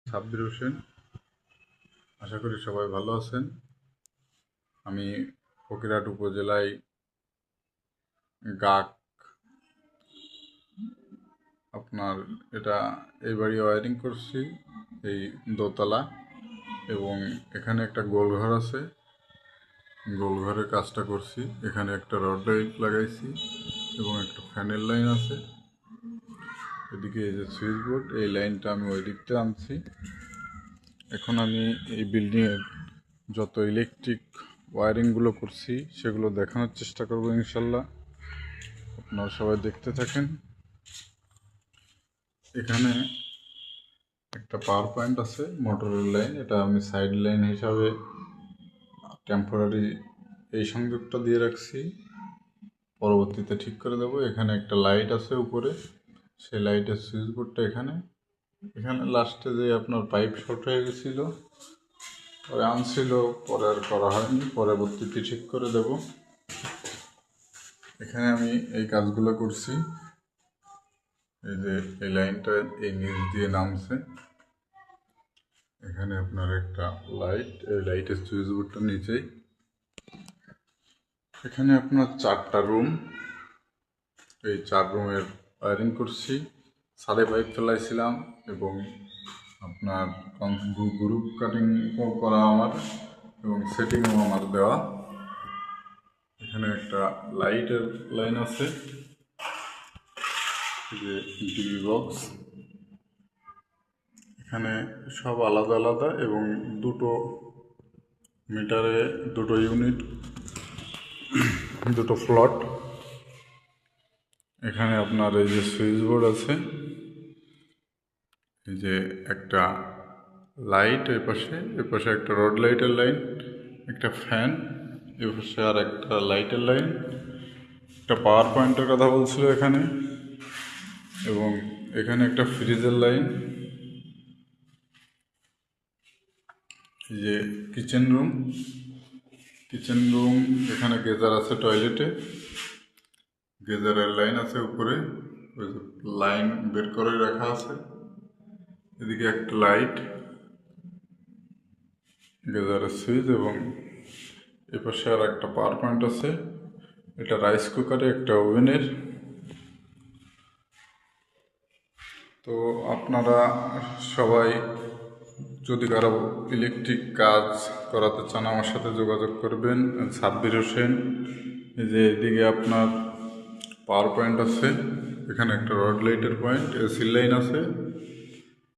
সাব্বির হোসেন। আশা করি সবাই ভালো আছেন। আমি ফকিরহাট উপজেলায় গাক আপনার এটা এই বাড়ি ওয়ারিং করছি, এই দোতলা, এবং এখানে একটা গোলঘর আছে, গোলঘরের কাজটা করছি। এখানে একটা রড লাইট লাগাইছি এবং একটা ফ্যানের লাইন আছে। এদিকে এই যে সুইচ বোর্ড, এই লাইনটা আমি ওই দিকতে আনছি। এখন আমি এই বিল্ডিংয়ের যত ইলেকট্রিক ওয়ারিংগুলো করছি সেগুলো দেখানোর চেষ্টা করব ইনশাল্লাহ। আপনারা সবাই দেখতে থাকেন। এখানে একটা পাওয়ার পয়েন্ট আছে, মোটরের লাইন। এটা আমি সাইড লাইন হিসাবে টেম্পোরারি এই সংযোগটা দিয়ে রাখছি, পরবর্তীতে ঠিক করে দেবো। এখানে একটা লাইট আছে উপরে, সেই লাইটের সুইচ বোর্ডটা এখানে। এখানে লাস্টে যে আপনার পাইপ শর্ট হয়ে গেছিলো, পরে আনছিল, পরে আর করা হয়নি, পরবর্তীতে ঠিক করে দেব। এখানে আমি এই কাজগুলো করছি। এই যে এই লাইনটা এই নিচ দিয়ে নামছে, এখানে আপনার একটা লাইট, এই লাইটের সুইচ বোর্ডটা নিচেই। এখানে আপনার 4টা রুম, এই 4 রুমের ওয়ারিং করছি। সাদে পাইপ ফেলাইছিলাম এবং আপনার গ্রুপ কাটিংও করা আমার, এবং সেটিংও আমার দেওয়া। এখানে একটা লাইটের লাইন আছে, যে টিভি বক্স। এখানে সব আলাদা আলাদা, এবং দুটো মিটারে দুটো ইউনিট, দুটো ফ্লট। এখানে আপনার এই যে সুইচ বোর্ড আছে, এই যে একটা লাইট এপাশে একটা রড লাইটের লাইন, একটা ফ্যান, এপাশে আর একটা লাইটের লাইন, একটা পাওয়ার পয়েন্টের কথা বলছিল এখানে, এবং এখানে একটা ফ্রিজের লাইন। এই যে কিচেন রুম, এখানে গেজার আছে, টয়লেটে গেজারের লাইন আছে উপরে, ওই লাইন বের করে রাখা আছে। এদিকে একটা লাইট, গেজারের সুইচ, এবং এপাশে আর একটা পাওয়ার পয়েন্ট আছে। এটা রাইস কুকারে, একটা ওভেনের। তো আপনারা সবাই যদি কারো ইলেকট্রিক কাজ করাতে চান আমার সাথে যোগাযোগ করবেন। সাব্বির হোসেন। এই যে এদিকে আপনার পাওয়ার পয়েন্ট আছে, এখানে একটা রড লাইটের পয়েন্ট, এসি লাইন আছে,